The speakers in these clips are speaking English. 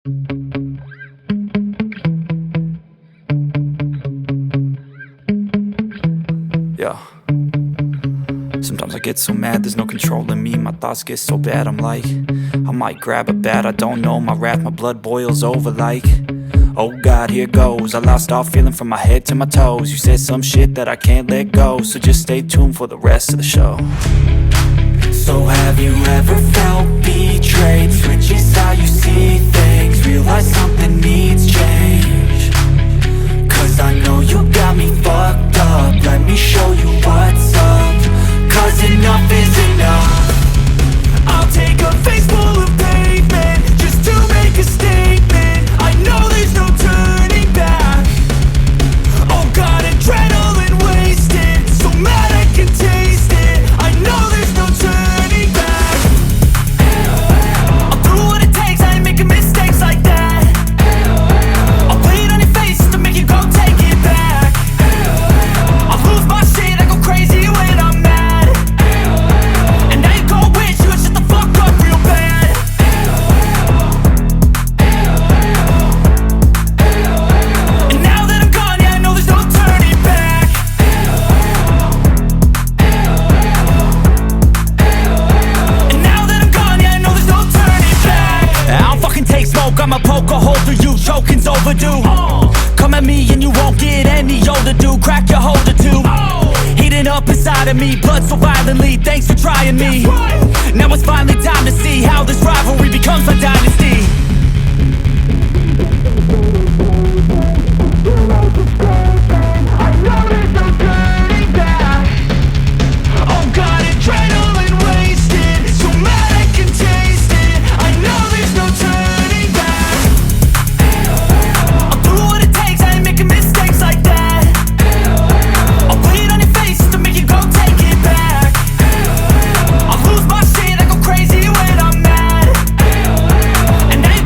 Yeah. Sometimes I get so mad, there's no controlling me. My thoughts get so bad, I'm like, I might grab a bat, I don't know. My wrath, my blood boils over like, oh God, here goes. I lost all feeling from my head to my toes. You said some shit that I can't let go, so just stay tuned for the rest of the show. So have you ever felt betrayed? Switches how you see things, realize something needs change. Cause I know you got me fucked up, let me show you what's up. Cause enough is enough. I'll take a face full of pavement just to make a statement. I know there's no turning back. Oh God, adrenaline wasted, so mad I can taste it. I know there's no turning back. I'll do what it takes, I ain't making mistakes like that. I'll play it on your face to make you go take it back. I'll lose my shit, I go crazy when I'm mad. And now you go wish you would shut the fuck up real bad. And now that I'm gone, yeah, I know there's no turning back. And now that I'm gone, yeah, I know there's no turning back. I don't fucking take smoke, I'ma poke a hole through you, choking's overdue. Come at me and you won't get any older, dude. Crack your holder too. Heating up inside of me, blood so violently, thanks for trying me. Now it's finally time to see how this rivalry becomes a dynasty. I know there's no turning back. Oh God, adrenaline wasted, so mad I can taste it. I know there's no turning back. I'll do what it takes, I ain't making mistakes like that. I'll play it on your face to make you go take it back. I'll lose my shit, I go crazy when I'm mad. And now you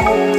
cold.